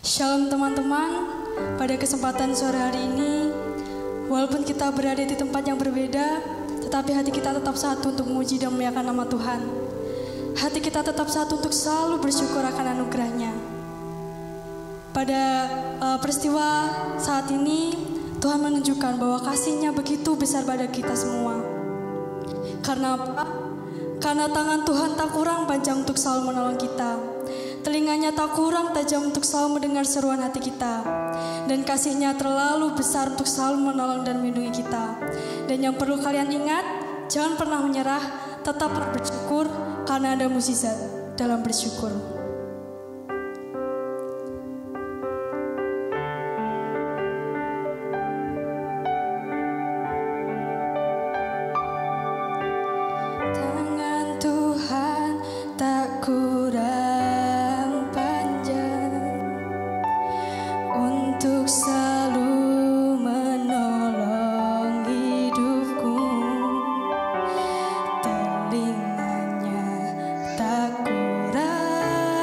Shalom teman-teman, pada kesempatan sore hari ini, walaupun kita berada di tempat yang berbeda, tetapi hati kita tetap satu untuk memuji dan memuliakan nama Tuhan. Hati kita tetap satu untuk selalu bersyukur akan anugerah-Nya. Pada peristiwa saat ini, Tuhan menunjukkan bahwa kasih-Nya begitu besar pada kita semua. Karena apa? Karena tangan Tuhan tak kurang panjang untuk selalu menolong kita. Telinganya tak kurang tajam untuk selalu mendengar seruan hati kita. Dan kasih-Nya terlalu besar untuk selalu menolong dan melindungi kita. Dan yang perlu kalian ingat, jangan pernah menyerah, tetaplah bersyukur karena ada mukjizat dalam bersyukur. Tangan Tuhan tak kurang untuk selalu menolong hidupku. Telinganya tak kurang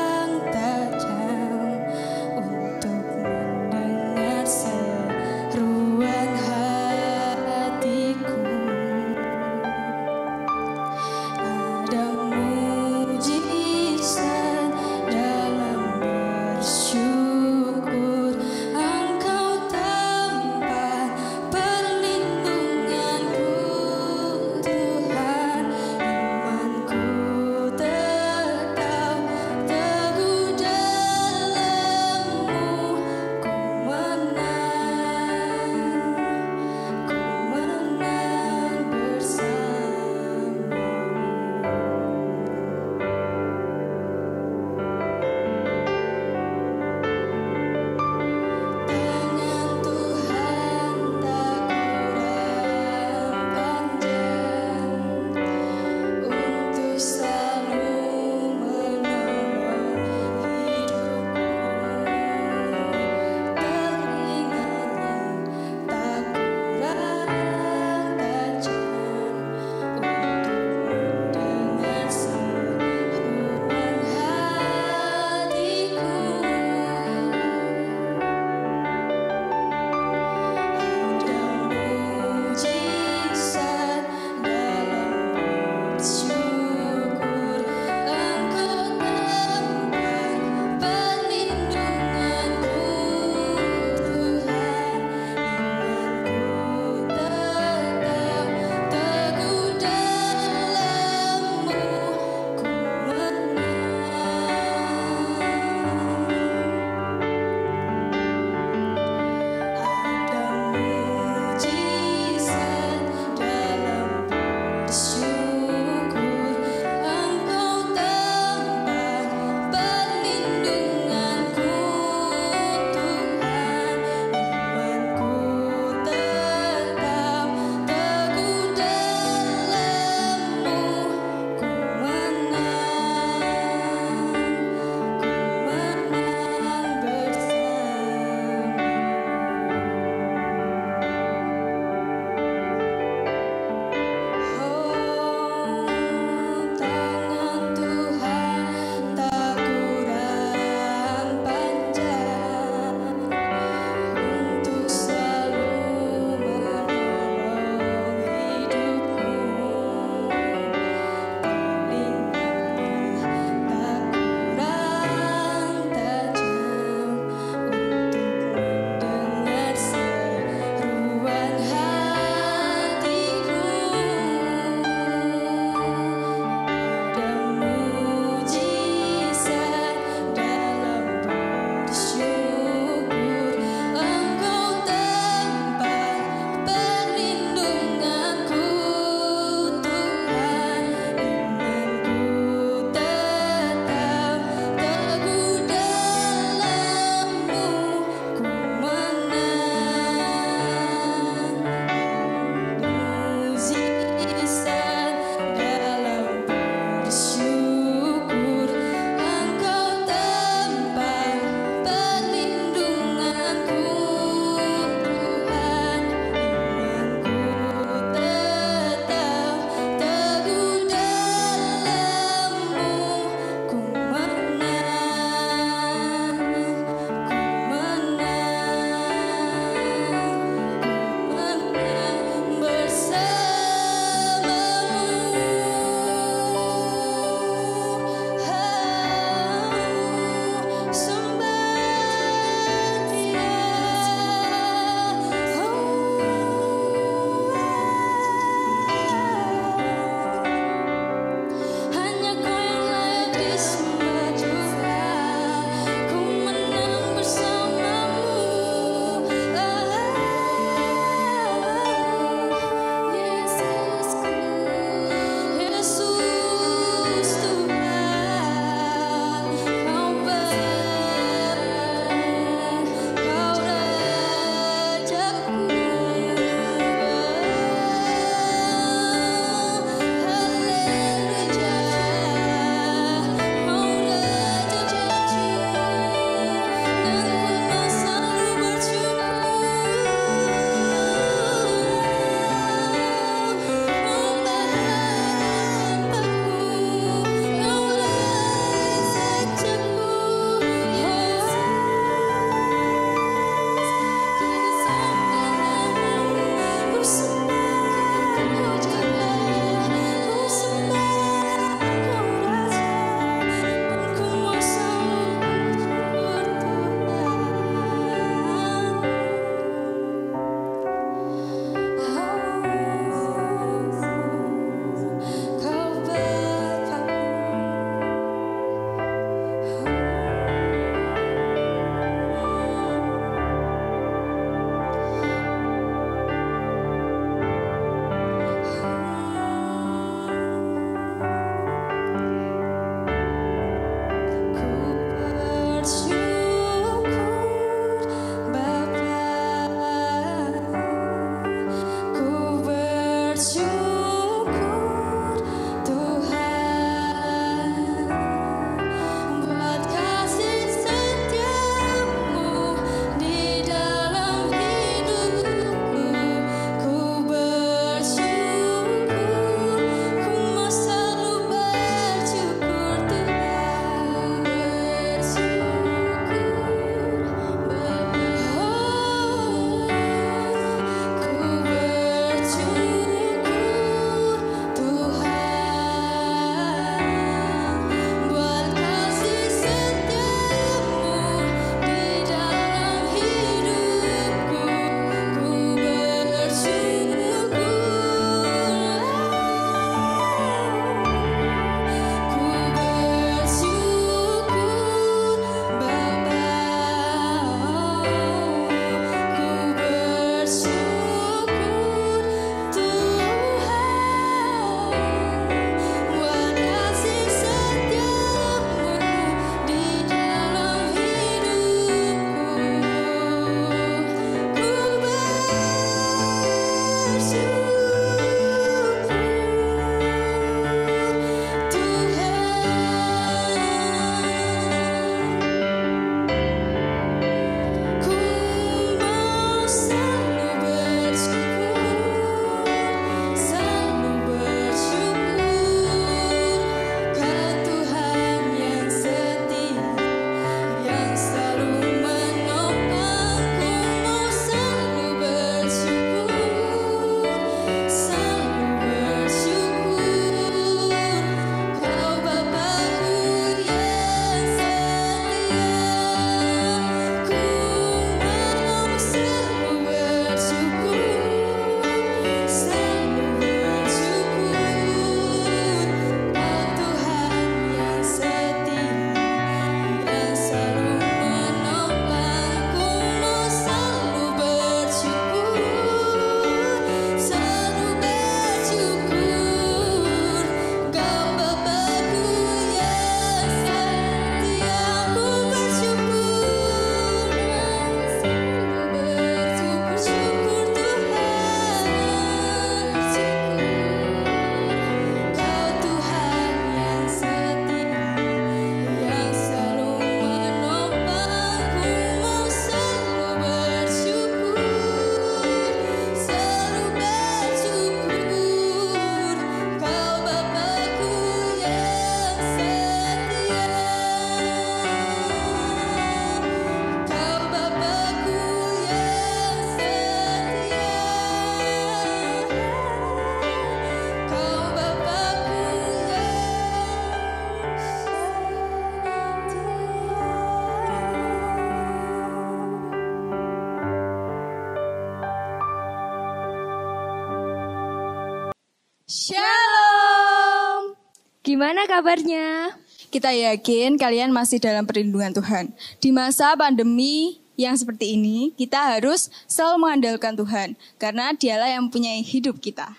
Shalom. Gimana kabarnya? Kita yakin kalian masih dalam perlindungan Tuhan. Di masa pandemi yang seperti ini, kita harus selalu mengandalkan Tuhan. Karena dialah yang mempunyai hidup kita.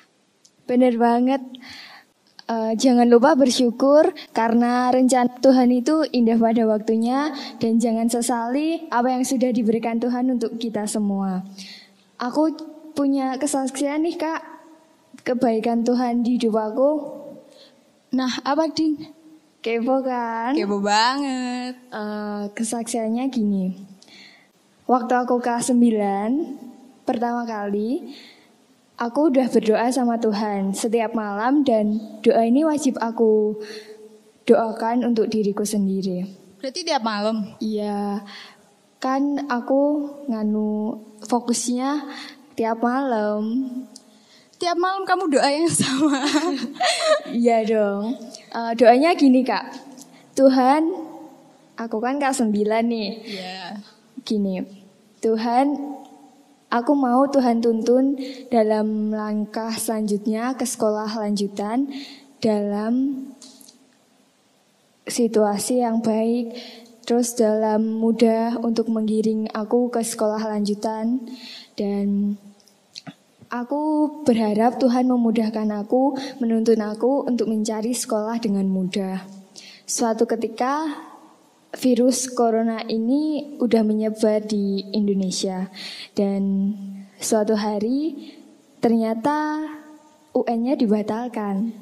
Bener banget. Jangan lupa bersyukur karena rencana Tuhan itu indah pada waktunya. Dan jangan sesali apa yang sudah diberikan Tuhan untuk kita semua. Aku punya kesaksian nih Kak. Kebaikan Tuhan di hidup aku. Nah, apa Din? Kepo kan? Kepo banget. Kesaksiannya gini. Waktu aku kelas 9, pertama kali, aku udah berdoa sama Tuhan setiap malam dan doa ini wajib aku doakan untuk diriku sendiri. Berarti tiap malam? Iya, kan aku nganu fokusnya tiap malam. Tiap malam kamu doa yang sama? Iya dong. Doanya gini Kak. Tuhan, aku kan kelas 9 nih. Iya. Gini, Tuhan, aku mau Tuhan tuntun dalam langkah selanjutnya ke sekolah lanjutan dalam situasi yang baik, terus dalam mudah untuk menggiring aku ke sekolah lanjutan. Dan aku berharap Tuhan memudahkan aku, menuntun aku untuk mencari sekolah dengan mudah. Suatu ketika virus corona ini udah menyebar di Indonesia. Dan suatu hari ternyata UN-nya dibatalkan.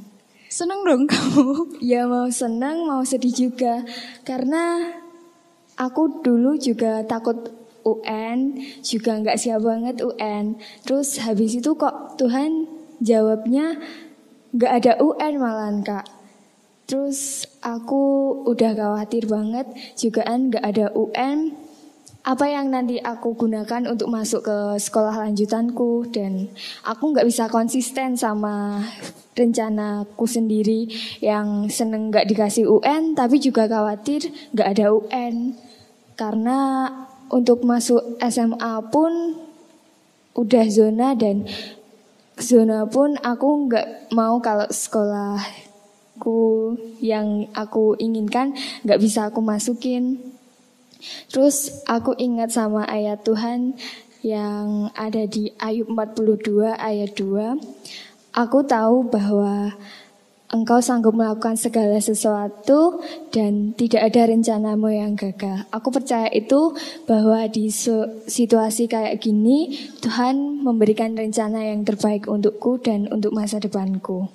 Seneng dong kamu? Ya mau senang mau sedih juga. Karena aku dulu juga takut UN, juga nggak siap banget UN. Terus habis itu kok Tuhan jawabnya nggak ada UN malahan Kak. Terus aku udah khawatir banget jugaan nggak ada UN. Apa yang nanti aku gunakan untuk masuk ke sekolah lanjutanku. Dan aku nggak bisa konsisten sama rencanaku sendiri yang seneng nggak dikasih UN, tapi juga khawatir nggak ada UN. Karena untuk masuk SMA pun udah zona, dan zona pun aku nggak mau kalau sekolahku yang aku inginkan nggak bisa aku masukin. Terus aku ingat sama ayat Tuhan yang ada di Ayub 42 ayat 2. Aku tahu bahwa Engkau sanggup melakukan segala sesuatu dan tidak ada rencanamu yang gagal. Aku percaya itu bahwa di situasi kayak gini Tuhan memberikan rencana yang terbaik untukku dan untuk masa depanku.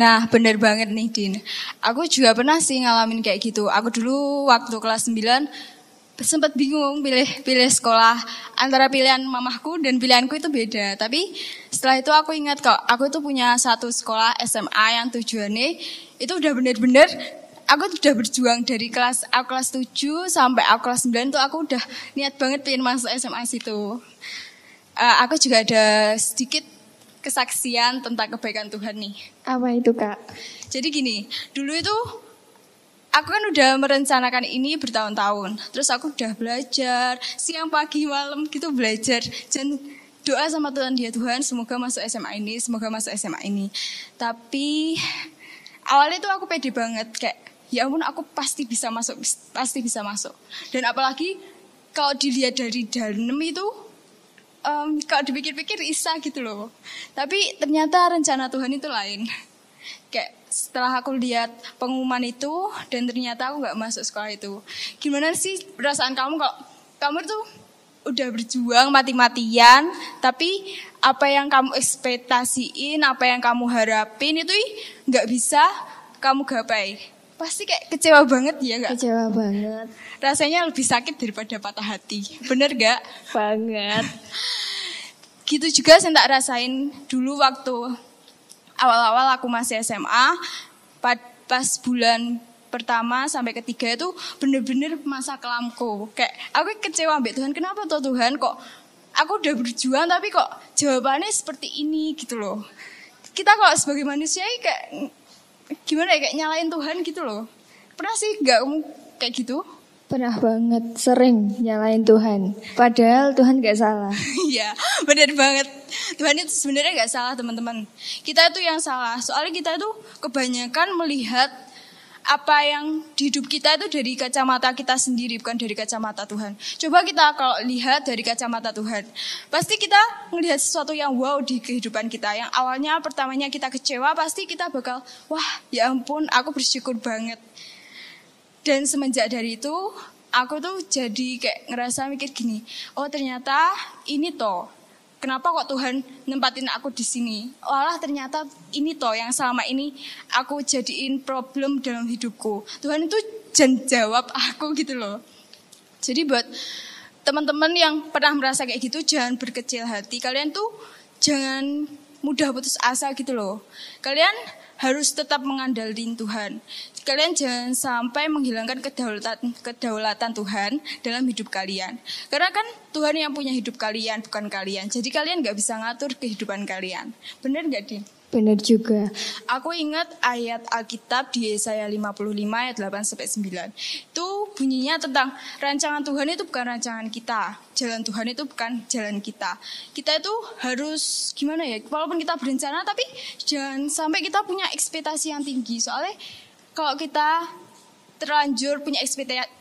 Nah, bener banget nih Din. Aku juga pernah sih ngalamin kayak gitu. Aku dulu waktu kelas 9 sempat bingung pilih sekolah, antara pilihan mamahku dan pilihanku itu beda. Tapi setelah itu aku ingat kok, aku itu punya satu sekolah SMA yang tujuannya itu udah bener-bener aku udah berjuang dari kelas 7 sampai aku kelas 9 tuh aku udah niat banget pengen masuk SMA situ. Aku juga ada sedikit kesaksian tentang kebaikan Tuhan nih. Apa itu Kak? Jadi gini, dulu itu aku kan udah merencanakan ini bertahun-tahun. Terus aku udah belajar siang, pagi, malam gitu belajar. Dan doa sama Tuhan, ya Tuhan semoga masuk SMA ini, semoga masuk SMA ini. Tapi awalnya tuh aku pede banget. Kayak ya ampun aku pasti bisa masuk, pasti bisa masuk. Dan apalagi kalau dilihat dari dalam itu, kalau dipikir-pikir bisa gitu loh. Tapi ternyata rencana Tuhan itu lain. Kayak setelah aku lihat pengumuman itu dan ternyata aku nggak masuk sekolah itu. Gimana sih perasaan kamu kalau kamu tuh udah berjuang mati-matian, tapi apa yang kamu ekspektasiin, apa yang kamu harapin itu nggak bisa kamu gapai? Pasti kayak kecewa banget ya nggak? Kecewa banget. Rasanya lebih sakit daripada patah hati. Bener nggak? Banget. Gitu juga saya tak rasain dulu waktu awal-awal aku masih SMA, pas bulan pertama sampai ketiga itu bener-bener masa kelamku. Kayak aku kecewa mbak Tuhan, kenapa toh Tuhan kok aku udah berjuang tapi kok jawabannya seperti ini gitu loh. Kita kok sebagai manusia kayak gimana ya, kayak nyalain Tuhan gitu loh. Pernah sih gak kamu kayak gitu? Pernah banget, sering nyalain Tuhan. Padahal Tuhan gak salah. Iya, benar banget. Tuhan itu sebenarnya nggak salah, teman-teman. Kita itu yang salah. Soalnya kita itu kebanyakan melihat apa yang di hidup kita itu dari kacamata kita sendiri, bukan dari kacamata Tuhan. Coba kita kalau lihat dari kacamata Tuhan, pasti kita melihat sesuatu yang wow di kehidupan kita. Yang awalnya pertamanya kita kecewa, pasti kita bakal, wah ya ampun, aku bersyukur banget. Dan semenjak dari itu, aku tuh jadi kayak ngerasa mikir gini, oh ternyata ini toh, kenapa kok Tuhan nempatin aku di sini? Walah ternyata ini toh yang selama ini aku jadiin problem dalam hidupku. Tuhan itu jawab aku gitu loh. Jadi buat teman-teman yang pernah merasa kayak gitu, jangan berkecil hati. Kalian tuh jangan mudah putus asa gitu loh. Kalian harus tetap mengandalkan Tuhan. Kalian jangan sampai menghilangkan kedaulatan Tuhan dalam hidup kalian. Karena kan Tuhan yang punya hidup kalian, bukan kalian. Jadi kalian gak bisa ngatur kehidupan kalian. Bener gak, Din? Benar juga. Aku ingat ayat Alkitab di Yesaya 55 ayat 8-9. Itu bunyinya tentang rancangan Tuhan itu bukan rancangan kita. Jalan Tuhan itu bukan jalan kita. Kita itu harus gimana ya? Walaupun kita berencana, tapi jangan sampai kita punya ekspektasi yang tinggi. Soalnya kalau kita terlanjur punya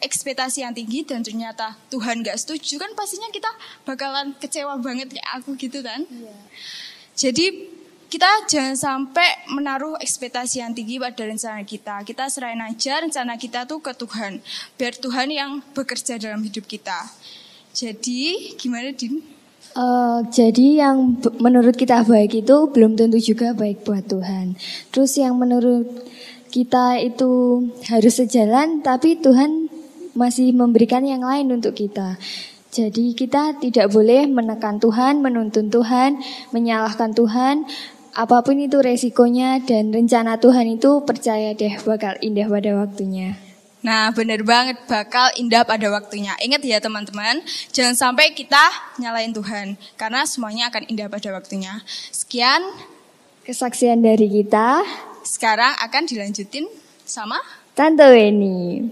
ekspektasi yang tinggi dan ternyata Tuhan gak setuju, kan pastinya kita bakalan kecewa banget kayak aku gitu kan. Iya. Jadi kita jangan sampai menaruh ekspektasi yang tinggi pada rencana kita. Kita serahin aja rencana kita tuh ke Tuhan. Biar Tuhan yang bekerja dalam hidup kita. Jadi gimana, Din? Jadi yang menurut kita baik itu belum tentu juga baik buat Tuhan. Terus yang menurut kita itu harus sejalan, tapi Tuhan masih memberikan yang lain untuk kita. Jadi kita tidak boleh menekan Tuhan, menuntun Tuhan, menyalahkan Tuhan. Apapun itu resikonya dan rencana Tuhan itu percaya deh bakal indah pada waktunya. Nah benar banget, bakal indah pada waktunya. Ingat ya teman-teman, jangan sampai kita nyalain Tuhan. Karena semuanya akan indah pada waktunya. Sekian kesaksian dari kita. Sekarang akan dilanjutin sama Tante Weni.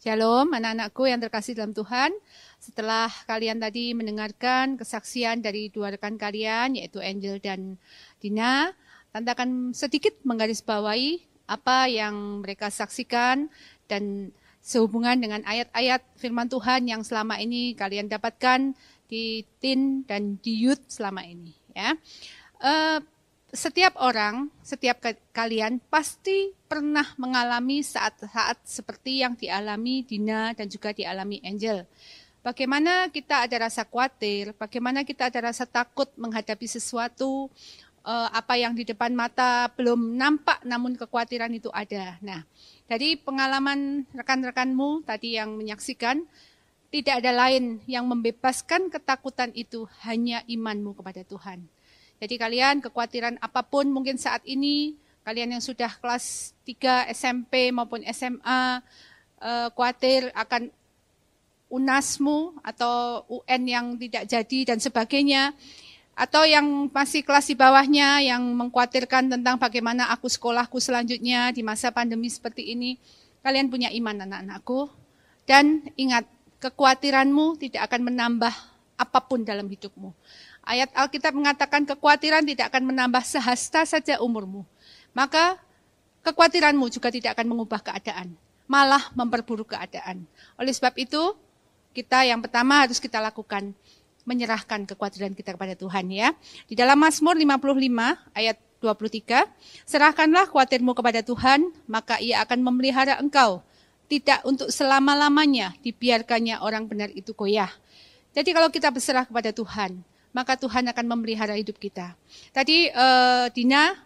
Shalom anak-anakku yang terkasih dalam Tuhan. Setelah kalian tadi mendengarkan kesaksian dari dua rekan kalian, yaitu Angel dan Dina, Tante akan sedikit menggarisbawahi apa yang mereka saksikan dan sehubungan dengan ayat-ayat firman Tuhan yang selama ini kalian dapatkan di teen dan di youth selama ini. Ya. Setiap orang, setiap kalian pasti pernah mengalami saat-saat seperti yang dialami Dina dan juga dialami Angel. Bagaimana kita ada rasa khawatir, bagaimana kita ada rasa takut menghadapi sesuatu, apa yang di depan mata belum nampak namun kekhawatiran itu ada. Nah, dari pengalaman rekan-rekanmu tadi yang menyaksikan, tidak ada lain yang membebaskan ketakutan itu, hanya imanmu kepada Tuhan. Jadi kalian kekhawatiran apapun mungkin saat ini, kalian yang sudah kelas 3 SMP maupun SMA, khawatir akan UNASmu atau UN yang tidak jadi dan sebagainya, atau yang masih kelas di bawahnya yang mengkhawatirkan tentang bagaimana aku sekolahku selanjutnya di masa pandemi seperti ini, kalian punya iman anak-anakku, dan ingat, kekhawatiranmu tidak akan menambah apapun dalam hidupmu. Ayat Alkitab mengatakan kekhawatiran tidak akan menambah sehasta saja umurmu. Maka kekhawatiranmu juga tidak akan mengubah keadaan, malah memperburuk keadaan. Oleh sebab itu, kita yang pertama harus kita lakukan, menyerahkan kekhawatiran kita kepada Tuhan ya. Di dalam Mazmur 55 ayat 23, serahkanlah khawatirmu kepada Tuhan, maka Ia akan memelihara engkau. Tidak untuk selama-lamanya dibiarkannya orang benar itu goyah. Jadi kalau kita berserah kepada Tuhan, maka Tuhan akan memelihara hidup kita. Tadi Dina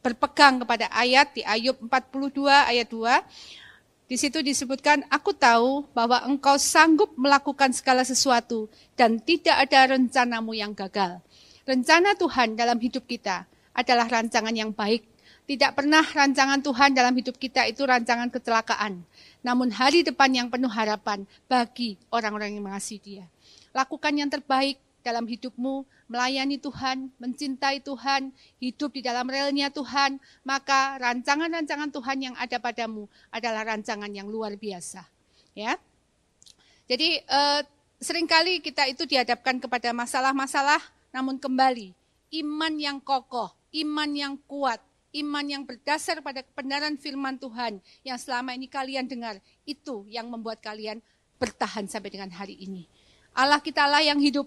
berpegang kepada ayat di Ayub 42 ayat 2. Di situ disebutkan, aku tahu bahwa engkau sanggup melakukan segala sesuatu dan tidak ada rencanamu yang gagal. Rencana Tuhan dalam hidup kita adalah rancangan yang baik. Tidak pernah rancangan Tuhan dalam hidup kita itu rancangan kecelakaan. Namun hari depan yang penuh harapan bagi orang-orang yang mengasihi Dia. Lakukan yang terbaik, dalam hidupmu, melayani Tuhan, mencintai Tuhan, hidup di dalam relnya Tuhan, maka rancangan-rancangan Tuhan yang ada padamu adalah rancangan yang luar biasa. Ya. Jadi seringkali kita itu dihadapkan kepada masalah-masalah, namun kembali iman yang kokoh, iman yang kuat, iman yang berdasar pada kebenaran firman Tuhan yang selama ini kalian dengar, itu yang membuat kalian bertahan sampai dengan hari ini. Allah kita lah yang hidup.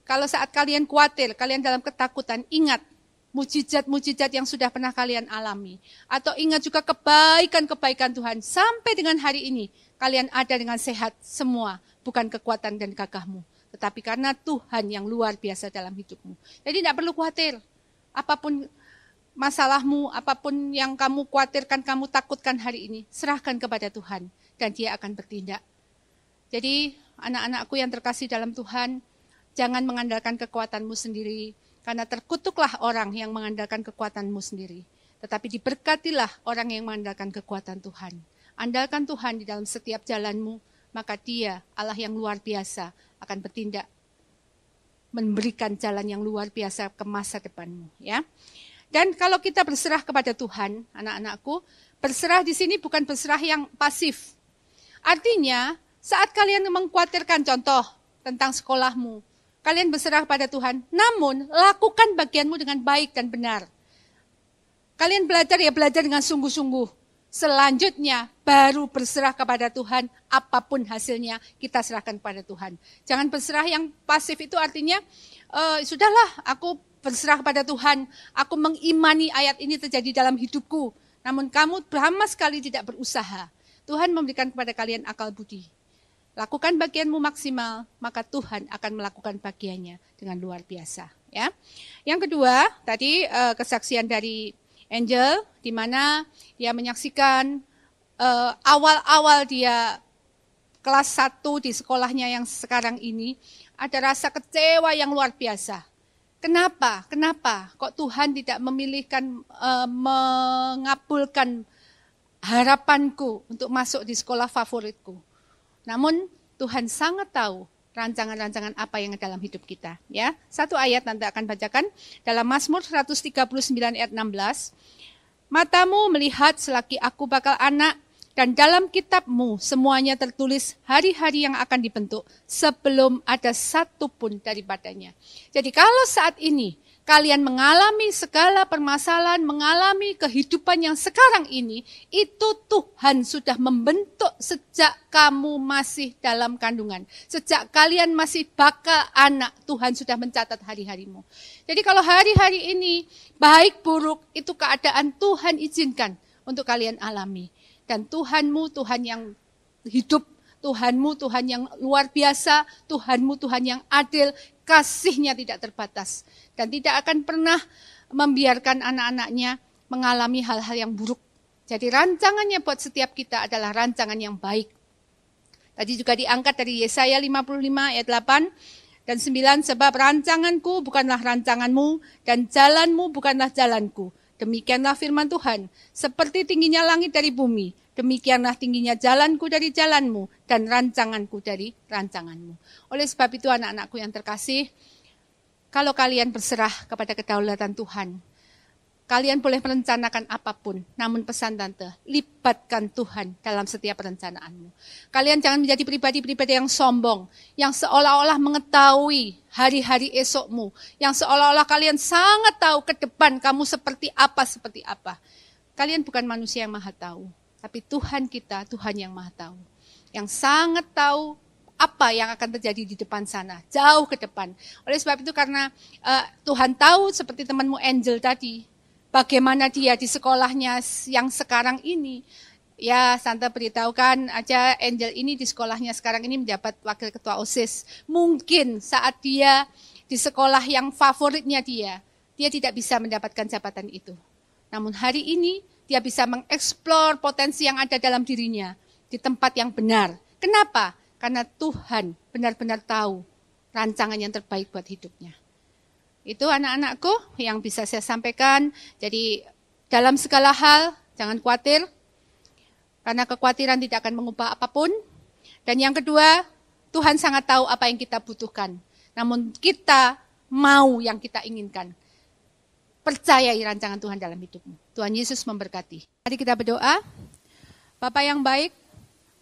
Kalau saat kalian khawatir, kalian dalam ketakutan, ingat mujizat-mujizat yang sudah pernah kalian alami. Atau ingat juga kebaikan-kebaikan Tuhan. Sampai dengan hari ini, kalian ada dengan sehat semua. Bukan kekuatan dan gagahmu. Tetapi karena Tuhan yang luar biasa dalam hidupmu. Jadi tidak perlu khawatir. Apapun masalahmu, apapun yang kamu khawatirkan, kamu takutkan hari ini, serahkan kepada Tuhan. Dan Dia akan bertindak. Jadi anak-anakku yang terkasih dalam Tuhan, jangan mengandalkan kekuatanmu sendiri, karena terkutuklah orang yang mengandalkan kekuatanmu sendiri. Tetapi diberkatilah orang yang mengandalkan kekuatan Tuhan. Andalkan Tuhan di dalam setiap jalanmu, maka Dia, Allah yang luar biasa, akan bertindak, memberikan jalan yang luar biasa ke masa depanmu. Ya. Dan kalau kita berserah kepada Tuhan, anak-anakku, berserah di sini bukan berserah yang pasif. Artinya, saat kalian mengkhawatirkan contoh tentang sekolahmu, kalian berserah pada Tuhan, namun lakukan bagianmu dengan baik dan benar. Kalian belajar dengan sungguh-sungguh. Selanjutnya baru berserah kepada Tuhan, apapun hasilnya kita serahkan kepada Tuhan. Jangan berserah yang pasif, itu artinya, sudahlah aku berserah kepada Tuhan, aku mengimani ayat ini terjadi dalam hidupku. Namun kamu sama sekali tidak berusaha. Tuhan memberikan kepada kalian akal budi. Lakukan bagianmu maksimal, maka Tuhan akan melakukan bagiannya dengan luar biasa. Ya. Yang kedua, tadi kesaksian dari Angel, di mana dia menyaksikan awal-awal dia kelas 1 di sekolahnya yang sekarang ini, ada rasa kecewa yang luar biasa. Kenapa? Kok Tuhan tidak memilihkan, mengabulkan harapanku untuk masuk di sekolah favoritku? Namun Tuhan sangat tahu rancangan-rancangan apa yang ada dalam hidup kita. Ya, satu ayat nanti akan bacakan dalam Mazmur 139 ayat 16. Matamu melihat selagi aku bakal anak, dan dalam kitabmu semuanya tertulis hari-hari yang akan dibentuk sebelum ada satu pun daripadanya. Jadi kalau saat ini kalian mengalami segala permasalahan, mengalami kehidupan yang sekarang ini, itu Tuhan sudah membentuk sejak kamu masih dalam kandungan. Sejak kalian masih bakal anak, Tuhan sudah mencatat hari-harimu. Jadi kalau hari-hari ini baik buruk, itu keadaan Tuhan izinkan untuk kalian alami. Dan Tuhanmu Tuhan yang hidup, Tuhanmu Tuhan yang luar biasa, Tuhanmu Tuhan yang adil, kasih-Nya tidak terbatas. Dan tidak akan pernah membiarkan anak-anaknya mengalami hal-hal yang buruk. Jadi rancangannya buat setiap kita adalah rancangan yang baik. Tadi juga diangkat dari Yesaya 55 ayat 8 dan 9, sebab rancanganku bukanlah rancanganmu dan jalanmu bukanlah jalanku. Demikianlah firman Tuhan, seperti tingginya langit dari bumi, demikianlah tingginya jalanku dari jalanmu dan rancanganku dari rancanganmu. Oleh sebab itu anak-anakku yang terkasih, kalau kalian berserah kepada kedaulatan Tuhan, kalian boleh merencanakan apapun, namun pesan tante, libatkan Tuhan dalam setiap perencanaanmu. Kalian jangan menjadi pribadi-pribadi yang sombong, yang seolah-olah mengetahui hari-hari esokmu, yang seolah-olah kalian sangat tahu ke depan kamu seperti apa. Kalian bukan manusia yang maha tahu, tapi Tuhan kita, Tuhan yang maha tahu, yang sangat tahu apa yang akan terjadi di depan sana, jauh ke depan. Oleh sebab itu karena Tuhan tahu seperti temanmu Angel tadi, bagaimana dia di sekolahnya yang sekarang ini. Ya, Tante beritahukan aja Angel ini di sekolahnya sekarang ini menjabat wakil ketua OSIS. Mungkin saat dia di sekolah yang favoritnya dia tidak bisa mendapatkan jabatan itu. Namun hari ini dia bisa mengeksplor potensi yang ada dalam dirinya di tempat yang benar. Kenapa? Karena Tuhan benar-benar tahu rancangan yang terbaik buat hidupnya. Itu anak-anakku yang bisa saya sampaikan. Jadi dalam segala hal jangan khawatir, karena kekhawatiran tidak akan mengubah apapun. Dan yang kedua, Tuhan sangat tahu apa yang kita butuhkan. Namun kita mau yang kita inginkan. Percayai rancangan Tuhan dalam hidupmu. Tuhan Yesus memberkati. Mari kita berdoa. Bapa yang baik,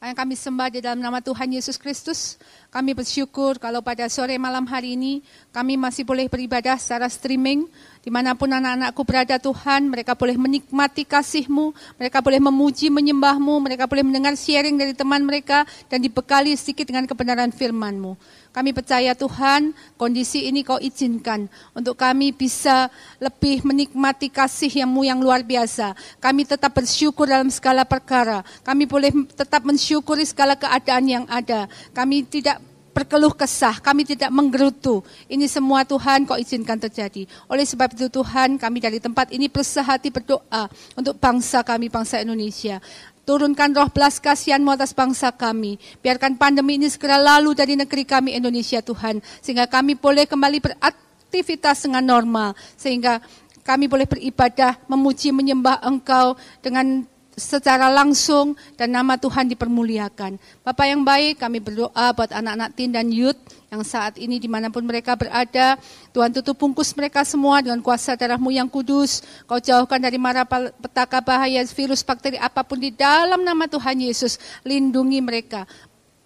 yang kami sembah di dalam nama Tuhan Yesus Kristus, kami bersyukur kalau pada sore malam hari ini kami masih boleh beribadah secara streaming. Dimanapun anak-anakku berada Tuhan, mereka boleh menikmati kasih-Mu, mereka boleh memuji, menyembah-Mu, mereka boleh mendengar sharing dari teman mereka, dan dibekali sedikit dengan kebenaran firman-Mu. Kami percaya Tuhan, kondisi ini Kau izinkan untuk kami bisa lebih menikmati kasih-Mu yang luar biasa. Kami tetap bersyukur dalam segala perkara. Kami boleh tetap mensyukuri segala keadaan yang ada. Kami tidak berkeluh kesah, kami tidak menggerutu. Ini semua Tuhan Kau izinkan terjadi. Oleh sebab itu Tuhan, kami dari tempat ini bersehati berdoa untuk bangsa kami, bangsa Indonesia. Turunkan roh belas kasihan-Mu atas bangsa kami. Biarkan pandemi ini segera lalu dari negeri kami Indonesia Tuhan. Sehingga kami boleh kembali beraktivitas dengan normal. Sehingga kami boleh beribadah, memuji, menyembah Engkau dengan secara langsung dan nama Tuhan dipermuliakan. Bapa yang baik, kami berdoa buat anak-anak teen dan youth yang saat ini dimanapun mereka berada. Tuhan tutup bungkus mereka semua dengan kuasa darah-Mu yang kudus. Kau jauhkan dari mara petaka bahaya virus bakteri apapun di dalam nama Tuhan Yesus. Lindungi mereka.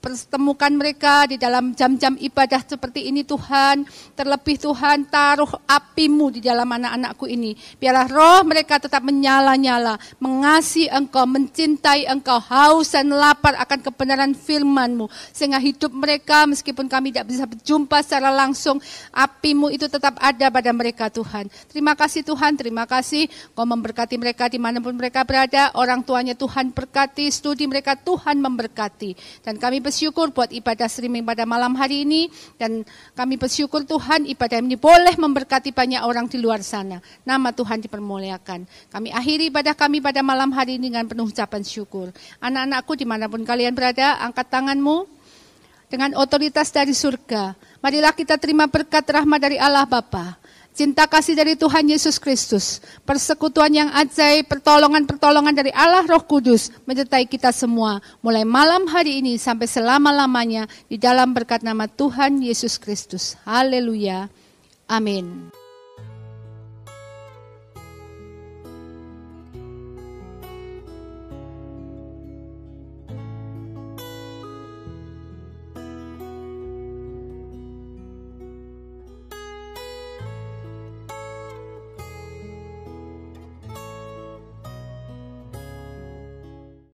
Pertemukan mereka di dalam jam-jam ibadah seperti ini Tuhan. Terlebih Tuhan, taruh api-Mu di dalam anak-anakku ini. Biarlah roh mereka tetap menyala-nyala, mengasihi Engkau, mencintai Engkau, haus dan lapar akan kebenaran firman-Mu. Sehingga hidup mereka, meskipun kami tidak bisa berjumpa secara langsung, api-Mu itu tetap ada pada mereka Tuhan. Terima kasih Tuhan, terima kasih Kau memberkati mereka dimanapun mereka berada. Orang tuanya Tuhan berkati, studi mereka Tuhan memberkati. Dan kami bersyukur buat ibadah streaming pada malam hari ini, dan kami bersyukur Tuhan ibadah ini boleh memberkati banyak orang di luar sana. Nama Tuhan dipermuliakan. Kami akhiri ibadah kami pada malam hari ini dengan penuh ucapan syukur. Anak-anakku dimanapun kalian berada, angkat tanganmu dengan otoritas dari surga. Marilah kita terima berkat rahmat dari Allah Bapa, cinta kasih dari Tuhan Yesus Kristus, persekutuan yang ajaib, pertolongan-pertolongan dari Allah Roh Kudus menyertai kita semua, mulai malam hari ini sampai selama-lamanya, di dalam berkat nama Tuhan Yesus Kristus. Haleluya. Amin.